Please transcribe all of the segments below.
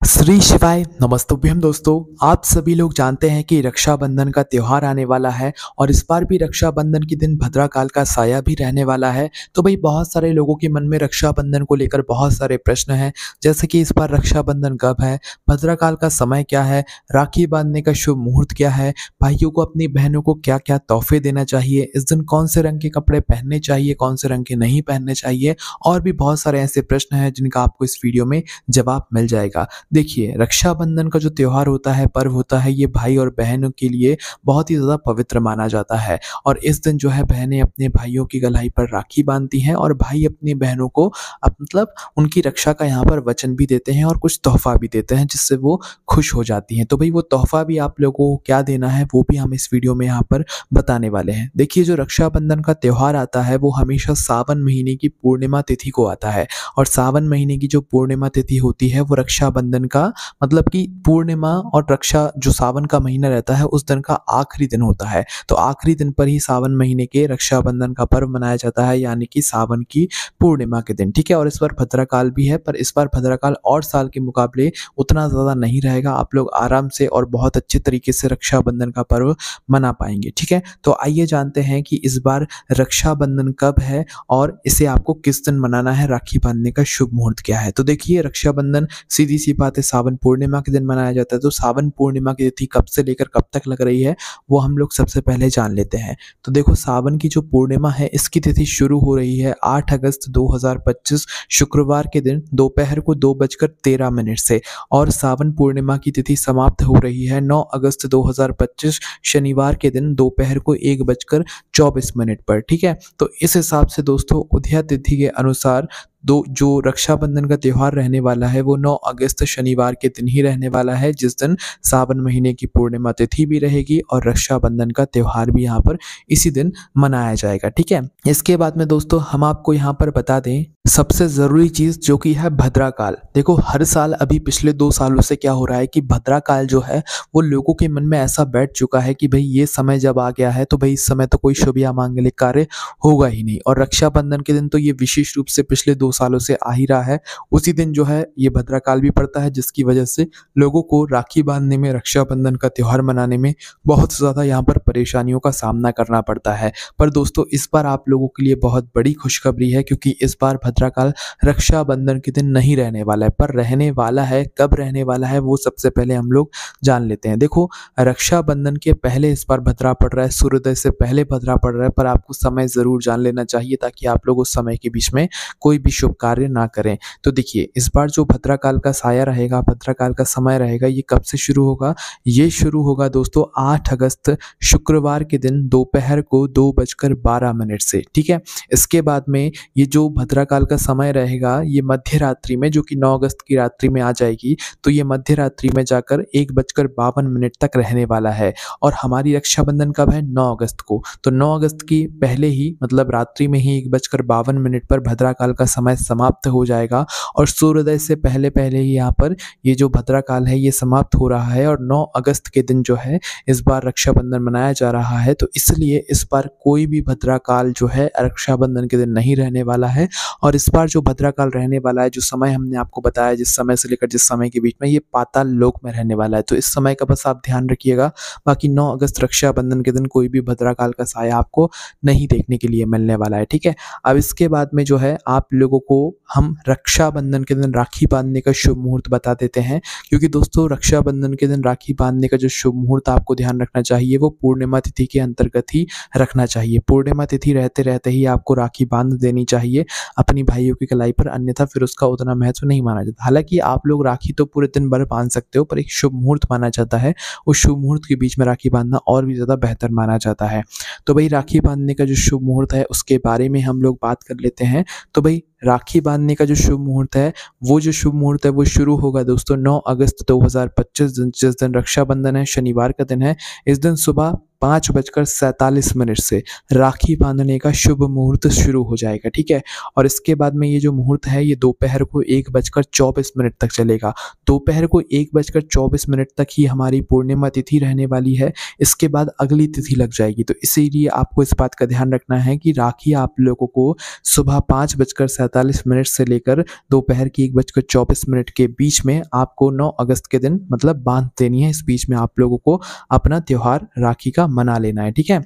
श्री शिवाय नमस्तुभ्यम दोस्तों। आप सभी लोग जानते हैं कि रक्षाबंधन का त्योहार आने वाला है और इस बार भी रक्षाबंधन के दिन भद्राकाल का साया भी रहने वाला है। तो भाई बहुत सारे लोगों के मन में रक्षाबंधन को लेकर बहुत सारे प्रश्न हैं, जैसे कि इस बार रक्षाबंधन कब है, भद्राकाल का समय क्या है, राखी बांधने का शुभ मुहूर्त क्या है, भाइयों को अपनी बहनों को क्या क्या तोहफे देना चाहिए, इस दिन कौन से रंग के कपड़े पहनने चाहिए, कौन से रंग के नहीं पहनने चाहिए, और भी बहुत सारे ऐसे प्रश्न हैं जिनका आपको इस वीडियो में जवाब मिल जाएगा। देखिए, रक्षाबंधन का जो त्योहार होता है, पर्व होता है, ये भाई और बहनों के लिए बहुत ही ज़्यादा पवित्र माना जाता है। और इस दिन जो है बहनें अपने भाइयों की कलाई पर राखी बांधती हैं और भाई अपनी बहनों को मतलब उनकी रक्षा का यहाँ पर वचन भी देते हैं और कुछ तोहफा भी देते हैं, जिससे वो खुश हो जाती हैं। तो भाई वो तोहफा भी आप लोगों को क्या देना है वो भी हम इस वीडियो में यहाँ पर बताने वाले हैं। देखिए, जो रक्षाबंधन का त्योहार आता है वो हमेशा सावन महीने की पूर्णिमा तिथि को आता है। और सावन महीने की जो पूर्णिमा तिथि होती है वो रक्षाबंधन का मतलब कि पूर्णिमा और रक्षा जो सावन का महीना रहता है उस दिन का आखिरी दिन होता है। तो आखिरी दिन पर ही सावन महीने के रक्षाबंधन का पर्व मनाया जाता है, यानी कि सावन की पूर्णिमा के दिन। ठीक है, और इस बार भद्राकाल भी है, पर इस बार भद्राकाल और साल के मुकाबले उतना ज़्यादा नहीं रहेगा। आप लोग आराम से और बहुत अच्छे तरीके से रक्षाबंधन का पर्व मना पाएंगे। ठीक है, तो आइए जानते हैं कि इस बार रक्षाबंधन कब है और इसे आपको किस दिन मनाना है, राखी बांधने का शुभ मुहूर्त क्या है। तो देखिए, रक्षाबंधन सीधी सी बात है सावन पूर्णिमा के दिन मनाया जाता है। तो सावन पूर्णिमा की तिथि कब से लेकर कब तक लग रही है वो हम लोग सबसे पहले जान लेते हैं। तो देखो, सावन की जो पूर्णिमा है इसकी तिथि शुरू हो रही है 8 अगस्त 2025 शुक्रवार के दिन दोपहर को 2:13 से, और सावन पूर्णिमा की तिथि समाप्त हो रही है 9 अगस्त 2025 शनिवार के दिन दोपहर को 1:24 पर। ठीक है, तो इस हिसाब से दोस्तों उदया तिथि के अनुसार जो रक्षाबंधन का त्योहार रहने वाला है वो 9 अगस्त शनिवार के दिन ही रहने वाला है, जिस दिन सावन महीने की पूर्णिमा तिथि भी रहेगी और रक्षाबंधन का त्योहार भी यहाँ पर इसी दिन मनाया जाएगा। ठीक है, इसके बाद में दोस्तों हम आपको यहाँ पर बता दें सबसे ज़रूरी चीज़ जो कि है भद्राकाल। देखो, हर साल अभी पिछले 2 सालों से क्या हो रहा है कि भद्राकाल जो है वो लोगों के मन में ऐसा बैठ चुका है कि भाई ये समय जब आ गया है तो भाई इस समय तो कोई शुभ या मांगलिक कार्य होगा ही नहीं। और रक्षाबंधन के दिन तो ये विशेष रूप से पिछले 2 सालों से आ ही रहा है। उसी दिन जो है ये भद्राकाल भी पड़ता है, जिसकी वजह से लोगों को राखी बांधने में, रक्षाबंधन का त्योहार मनाने में बहुत ज़्यादा यहाँ पर परेशानियों का सामना करना पड़ता है। पर दोस्तों इस बार आप लोगों के लिए बहुत बड़ी खुशखबरी है, क्योंकि इस बार भद्राकाल रक्षाबंधन के दिन नहीं रहने वाला है, पर रहने वाला है। कब रहने वाला है वो सबसे पहले हम लोग जान लेते हैं। देखो, रक्षाबंधन के पहले इस बार भद्रा पड़ रहा है, सूर्योदय से पहले भद्रा पड़ रहा है, पर आपको समय ज़रूर जान लेना चाहिए ताकि आप लोग उस समय के बीच में कोई भी शुभ कार्य ना करें। तो देखिए, इस बार जो भद्राकाल का साया रहेगा, भद्राकाल का समय रहेगा, ये कब से शुरू होगा? ये शुरू होगा दोस्तों 8 अगस्त शुक्रवार के दिन दोपहर को 2:12 से। ठीक है, इसके बाद में ये जो भद्राकाल का समय रहेगा ये मध्य रात्रि में, जो कि 9 अगस्त की रात्रि में आ जाएगी, तो ये मध्य रात्रि में जाकर 1:52 तक रहने वाला है। और हमारी रक्षाबंधन कब है? 9 अगस्त को। तो 9 अगस्त की पहले ही मतलब रात्रि में ही 1:52 पर भद्राकाल का समय समाप्त हो जाएगा और सूर्योदय से पहले पहले ही यहाँ पर ये जो भद्राकाल है ये समाप्त हो रहा है। और 9 अगस्त के दिन जो है इस बार रक्षाबंधन मनाया जा रहा है, तो इसलिए इस बार कोई भी भद्राकाल जो है रक्षाबंधन के दिन नहीं रहने वाला है। और इस बार जो भद्राकाल रहने वाला है, जो समय हमने आपको बताया, जिस समय से लेकर जिस समय के बीच में, ये पाताल लोक में रहने वाला है। तो इस समय का बस आप ध्यान रखिएगा। बाकी 9 अगस्त रक्षाबंधन के दिन कोई भी भद्राकाल का साया आपको नहीं देखने के लिए मिलने वाला है। ठीक है, अब इसके बाद में जो है आप लोगों को हम रक्षाबंधन के दिन राखी बांधने का शुभ मुहूर्त बता देते हैं, क्योंकि दोस्तों रक्षाबंधन के दिन राखी बांधने का जो शुभ मुहूर्त आपको ध्यान रखना चाहिए वो पूर्णिमा तिथि के अंतर्गत ही रखना चाहिए। पूर्णिमा तिथि रहते रहते ही आपको राखी बांध देनी चाहिए अपनी भाइयों की कलाई पर, अन्यथा फिर उसका उतना महत्व नहीं माना जाता। हालांकि आप लोग राखी तो पूरे दिन भर बांध सकते हो, पर एक शुभ मुहूर्त माना जाता है, उस शुभ मुहूर्त के बीच में राखी बांधना और भी ज़्यादा बेहतर माना जाता है। तो भाई राखी बांधने का जो शुभ मुहूर्त है उसके बारे में हम लोग बात कर लेते हैं। तो भाई राखी बांधने का जो शुभ मुहूर्त है वो शुरू होगा दोस्तों 9 अगस्त 2025 जिस दिन रक्षाबंधन है, शनिवार का दिन है। इस दिन सुबह 5:47 से राखी बांधने का शुभ मुहूर्त शुरू हो जाएगा, ठीक है? और इसके बाद में ये जो मुहूर्त है ये दोपहर को 1:24 तक चलेगा। दोपहर को 1:24 तक ही हमारी पूर्णिमा तिथि रहने वाली है। इसके बाद अगली तिथि लग जाएगी। तो इसीलिए आपको इस बात का ध्यान रखना है कि राखी आप लोगों को सुबह 5:47 से लेकर दोपहर की 1:24 के बीच में आपको 9 अगस्त के दिन मतलब बाँध देनी है। इस बीच में आप लोगों को अपना त्योहार राखी का मना लेना है, ठीक है?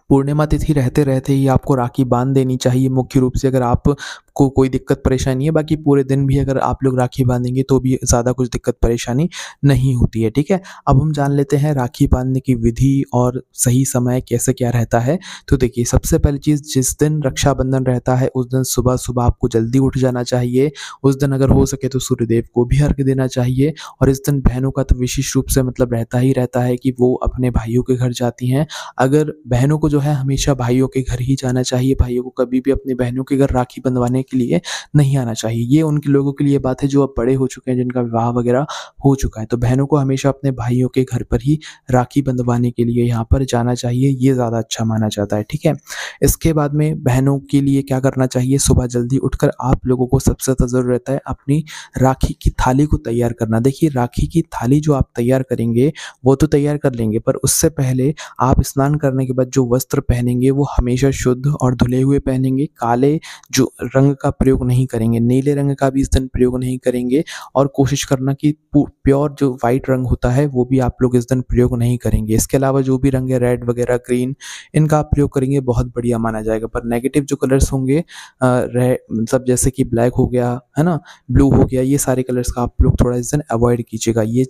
पूर्णिमा तिथि रहते-रहते ही आपको राखी बाँध देनी चाहिए मुख्य रूप से, अगर आपको कोई दिक्कत परेशानी है। बाकी पूरे दिन भी अगर आप लोग राखी बाँधेंगे तो भी ज़्यादा कुछ दिक्कत परेशानी नहीं होती है, ठीक है? अब हम जान लेते हैं राखी बाँधने की विधि और सही समय कैसे क्या रहता है। तो देखिए, सबसे पहली चीज़, जिस दिन रक्षाबंधन रहता है उस दिन सुबह-सुबह आपको जल्दी उठ जाना चाहिए। उस दिन अगर हो सके तो सूर्यदेव को भी अर्घ्य देना चाहिए। और इस दिन बहनों का तो विशेष रूप से मतलब रहता ही रहता है कि वो अपने भाइयों के घर जाती हैं। अगर बहनों को जो है हमेशा भाइयों के घर ही जाना चाहिए, भाइयों को कभी भी अपनी बहनों के घर राखी बंधवाने के लिए नहीं आना चाहिए। ये उन लोगों के लिए बात है जो अब बड़े हो चुके हैं, जिनका विवाह वगैरह हो चुका है। तो बहनों को हमेशा अपने भाइयों के घर पर ही राखी बंधवाने के लिए यहाँ पर जाना चाहिए, ये ज़्यादा अच्छा माना जाता है, ठीक है? इसके बाद में बहनों के लिए क्या करना चाहिए, सुबह जल्दी उठकर आप लोगों को सबसे ज़्यादा ज़रूर रहता है अपनी राखी की थाली को तैयार करना। देखिए, राखी की थाली जो आप तैयार करेंगे वो तो तैयार कर लेंगे, पर उससे पहले आप स्नान करने के बाद जो वस्त्र पहनेंगे वो हमेशा शुद्ध और धुले हुए पहनेंगे। काले जो रंग का प्रयोग नहीं करेंगे, नीले रंग का भी इस दिन प्रयोग नहीं करेंगे। और कोशिश करना कि प्योर जो वाइट रंग होता है वो भी आप लोग इस दिन प्रयोग नहीं करेंगे। इसके अलावा जो भी रंग है, रेड वगैरह, ग्रीन, इनका आप प्रयोग करेंगे बहुत बढ़िया माना जाएगा। पर नेगेटिव जो कलर्स होंगे मतलब जैसे कि ब्लैक हो गया, है ना, ब्लू हो गया, ये सारे कलर्स का आप लोग थोड़ा इस दिन अवॉइड कीजिएगा। ये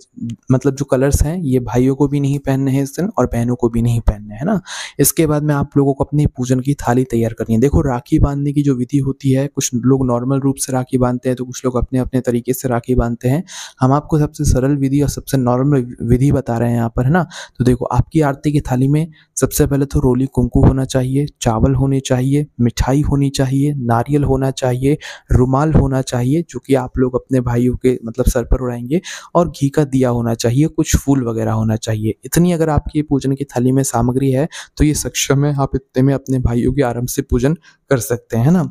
मतलब जो कलर्स हैं ये भाइयों को भी नहीं पहनने हैं इस दिन और बहनों को भी नहीं पहनने हैं, ना। इसके बाद में आप लोगों को अपनी पूजन की थाली तैयार करनी है। देखो, राखी बांधने की जो विधि होती है, कुछ लोग नॉर्मल रूप से राखी बांधते हैं तो कुछ लोग अपने अपने तरीके से राखी बांधते हैं। हम आपको सबसे सरल विधि और सबसे नॉर्मल विधि बता रहे हैं यहाँ पर, है ना। तो देखो, आपकी आरती की थाली में सबसे पहले तो रोली कुंकू होना चाहिए, चावल होने चाहिए, मिठाई होनी चाहिए, नारियल होना चाहिए, रुमाल होना चाहिए जो कि आप लोग अपने भाइयों के मतलब सर पर उड़ाएंगे, और घी का दिया होना चाहिए, कुछ फूल वगैरह होना चाहिए। इतनी अगर आपकी पूजन की थाली में सामग्री है तो ये सक्षम है, आप इतने में अपने भाइयों के आराम से पूजन कर सकते हैं, है ना।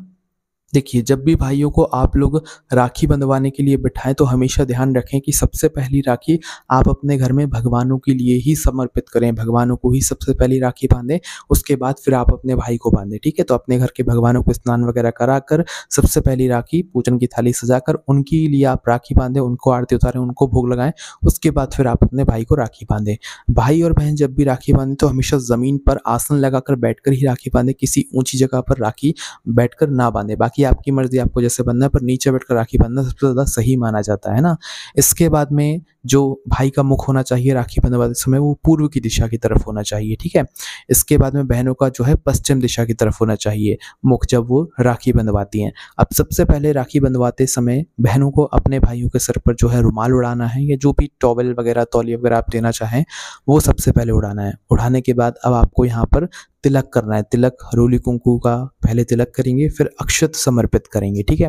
देखिए, जब भी भाइयों को आप लोग राखी बंधवाने के लिए बिठाएं तो हमेशा ध्यान रखें कि सबसे पहली राखी आप अपने घर में भगवानों के लिए ही समर्पित करें, भगवानों को ही सबसे पहली राखी बांधें, उसके बाद फिर आप अपने भाई को बांधें, ठीक है। तो अपने घर के भगवानों को स्नान वगैरह कराकर सबसे पहली राखी पूजन की थाली सजाकर उनके लिए आप राखी बांधें, उनको आरती उतारें, उनको भोग लगाएं, उसके बाद फिर आप अपने भाई को राखी बांधें। भाई और बहन जब भी राखी बांधें तो हमेशा ज़मीन पर आसन लगाकर बैठकर ही राखी बांधें, किसी ऊंची जगह पर राखी बैठकर ना बांधें। बाकी आपकी मर्जी, आपको जैसे बांधना है, पर नीचे बैठकर राखी बांधना सबसे ज़्यादा सही माना जाता है ना। इसके बाद में जो भाई का मुख होना चाहिए राखी बंधवाते समय वो पूर्व की दिशा की तरफ होना चाहिए, ठीक है। इसके बाद में बहनों का जो है पश्चिम दिशा की तरफ होना चाहिए मुख, जब वो राखी बंधवाती हैं। अब सबसे पहले राखी बंधवाते समय बहनों को अपने भाइयों के सर पर जो है रुमाल उड़ाना है, या जो भी टॉवल वगैरह, तौलिया वगैरह आप देना चाहें वो सबसे पहले उड़ाना है। उड़ाने के बाद अब आपको यहाँ पर तिलक करना है। तिलक रोली कुंकू का पहले तिलक करेंगे, फिर अक्षत समर्पित करेंगे, ठीक है।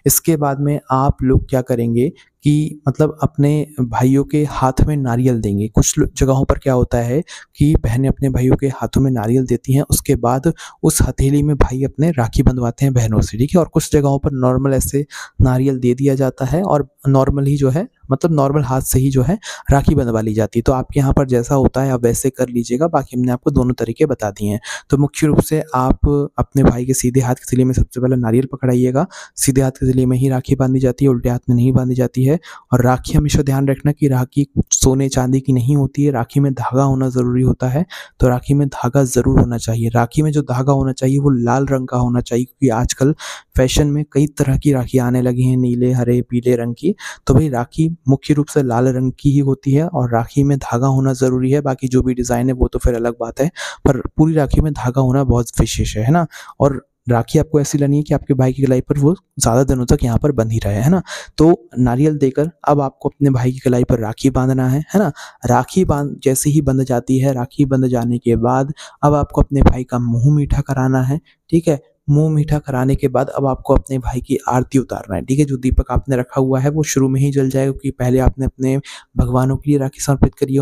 इसके बाद में आप लोग क्या करेंगे कि मतलब अपने भाइयों के हाथ में नारियल देंगे। कुछ जगहों पर क्या होता है कि बहनें अपने भाइयों के हाथों में नारियल देती हैं, उसके बाद उस हथेली में भाई अपने राखी बंधवाते हैं बहनों से, ठीक है। और कुछ जगहों पर नॉर्मल ऐसे नारियल दे दिया जाता है और नॉर्मल ही जो है मतलब नॉर्मल हाथ से ही जो है राखी बंधवा ली जाती है। तो आपके यहाँ पर जैसा होता है आप वैसे कर लीजिएगा, बाकी हमने आपको दोनों तरीके बता दिए हैं। तो मुख्य रूप से आप अपने भाई के सीधे हाथ की तिली में सबसे पहले नारियल पकड़ाइएगा। सीधे हाथ की तिली में ही राखी बांधी जाती है, उल्टे हाथ में नहीं बांधी जाती है। और राखी हमेशा ध्यान रखना कि राखी सोने चांदी की नहीं होती है, राखी में धागा होना ज़रूरी होता है। तो राखी में धागा ज़रूर होना चाहिए। राखी में जो धागा होना चाहिए वो लाल रंग का होना चाहिए, क्योंकि आजकल फैशन में कई तरह की राखी आने लगी हैं, नीले, हरे, पीले रंग की। तो भाई राखी मुख्य रूप से लाल रंग की ही होती है और राखी में धागा होना ज़रूरी है। बाकी जो भी डिज़ाइन है वो तो फिर अलग बात है, पर पूरी राखी में धागा होना बहुत विशेष है ना। और राखी आपको ऐसी लानी है कि आपके भाई की कलाई पर वो ज़्यादा दिनों तक यहाँ पर बंधी रहे, है ना। तो नारियल देकर अब आपको अपने भाई की कलाई पर राखी बांधना है ना। राखी जैसे ही बंध जाती है, राखी बंध जाने के बाद अब आपको अपने भाई का मुँह मीठा कराना है, ठीक है। मुँह मीठा कराने के बाद अब आपको अपने भाई की आरती उतारना है, ठीक है। जो दीपक आपने रखा हुआ है वो शुरू में ही जल जाएगा, क्योंकि पहले आपने अपने भगवानों के लिए राखी समर्पित करी है,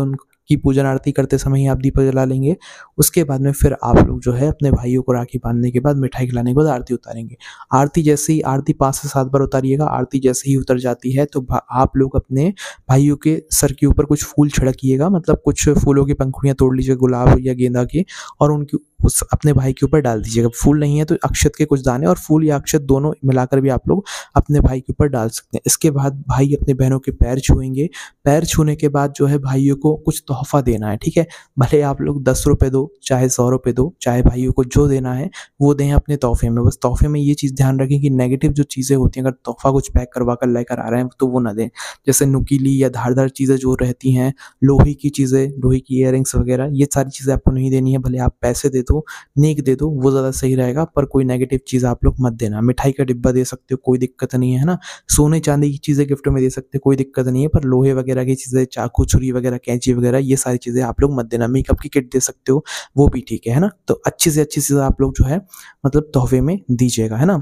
की पूजन आरती करते समय ही आप दीपक जला लेंगे। उसके बाद में फिर आप लोग जो है अपने भाइयों को राखी बाँधने के बाद मिठाई खिलाने के बाद आरती उतारेंगे। आरती 5 से 7 बार उतारिएगा। आरती जैसे ही उतर जाती है तो आप लोग अपने भाइयों के सर के ऊपर कुछ फूल छिड़किएगा, मतलब कुछ फूलों की पंखुड़ियाँ तोड़ लीजिए गुलाब या गेंदा की, और उनकी उस अपने भाई के ऊपर डाल दीजिएगा। फूल नहीं है तो अक्षत के कुछ दाने, और फूल या अक्षत दोनों मिलाकर भी आप लोग अपने भाई के ऊपर डाल सकते हैं। इसके बाद भाई अपने बहनों के पैर छुएँगे। पैर छूने के बाद जो है भाइयों को कुछ तोहफ़ा देना है, ठीक है? भले आप लोग ₹10 दो, चाहे ₹100 दो, चाहे भाइयों को जो देना है वो दें अपने तोहफ़े में। बस तोहफ़े में ये चीज़ ध्यान रखें कि नेगेटिव जो चीज़ें होती हैं, अगर तोहफ़ा कुछ पैक करवा कर लेकर आ रहे हैं तो वो ना दें। जैसे नुकीली या धारदार चीज़ें जो रहती हैं, लोहे की चीज़ें, लोहे की इयररिंग्स वगैरह, ये सारी चीज़ें आपको नहीं देनी है। भले आप पैसे दे दो, नेक दे दो, वो ज़्यादा सही रहेगा, पर कोई नेगेटिव चीज़ आप लोग मत देना। मिठाई का डिब्बा दे सकते हो, कोई दिक्कत नहीं है ना? सोने-चांदी की चीज़ें गिफ्ट में दे सकते हो, कोई दिक्कत नहीं है, पर लोहे वगैरह की चीज़ें, चाकू, छुरी वगैरह, कैंची वगैरह, ये सारी चीज़ें आप लोग मत देना। मेकअप की किट दे सकते हो, वो भी ठीक है ना? तो अच्छी से अच्छी चीज़ें आप लोग जो है मतलब तोहफ़े में दीजिएगा, है ना?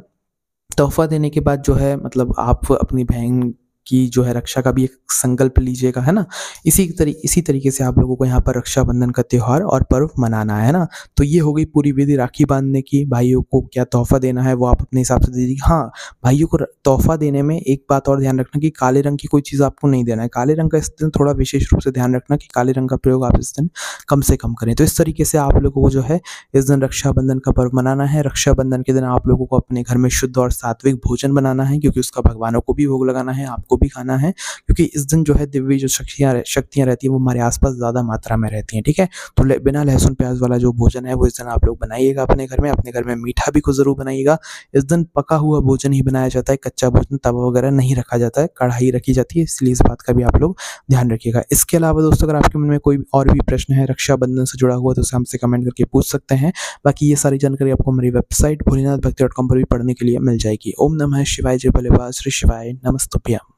तोहफ़ा देने के बाद जो है मतलब आप अपनी बहन की जो है रक्षा का भी एक संकल्प लीजिएगा, है ना? इसी तरीके से आप लोगों को यहाँ पर रक्षाबंधन का त्योहार और पर्व मनाना है ना? तो ये हो गई पूरी विधि राखी बाँधने की। भाइयों को क्या तोहफ़ा देना है वो आप अपने हिसाब से दे दीजिए। हाँ, भाइयों को तोहफ़ा देने में एक बात और ध्यान रखना कि काले रंग की कोई चीज़ आपको नहीं देना है। काले रंग का इस दिन थोड़ा विशेष रूप से ध्यान रखना कि काले रंग का प्रयोग आप इस दिन कम से कम करें। तो इस तरीके से आप लोगों को जो है इस दिन रक्षाबंधन का पर्व मनाना है। रक्षाबंधन के दिन आप लोगों को अपने घर में शुद्ध और सात्विक भोजन बनाना है, क्योंकि उसका भगवानों को भी भोग लगाना है, आपको भी खाना है, क्योंकि इस दिन जो है दिव्य जो शक्तियाँ रहती हैं वो हमारे आस-पास ज़्यादा मात्रा में रहती हैं, ठीक है? तो बिना लहसुन प्याज़ वाला जो भोजन है वो इस दिन आप लोग बनाइएगा अपने घर में मीठा भी कुछ ज़रूर बनाइएगा। इस दिन पका हुआ भोजन ही बनाया जाता है, कच्चा भोजन तवा वगैरह नहीं रखा जाता है, कढ़ाई रखी जाती है, इसलिए इस बात का भी आप लोग ध्यान रखिएगा। इसके अलावा दोस्तों अगर आपके मन में कोई और भी प्रश्न है रक्षाबंधन से जुड़ा हुआ तो उसे हमसे कमेंट करके पूछ सकते हैं। बाकी ये सारी जानकारी आपको हमारी वेबसाइट भोलेनाथभक्ति.com पर भी पढ़ने के लिए मिल जाएगी। ओम नमः शिवाय, जय भोले बाबा, श्री शिवाय नमस्तुभ्यम।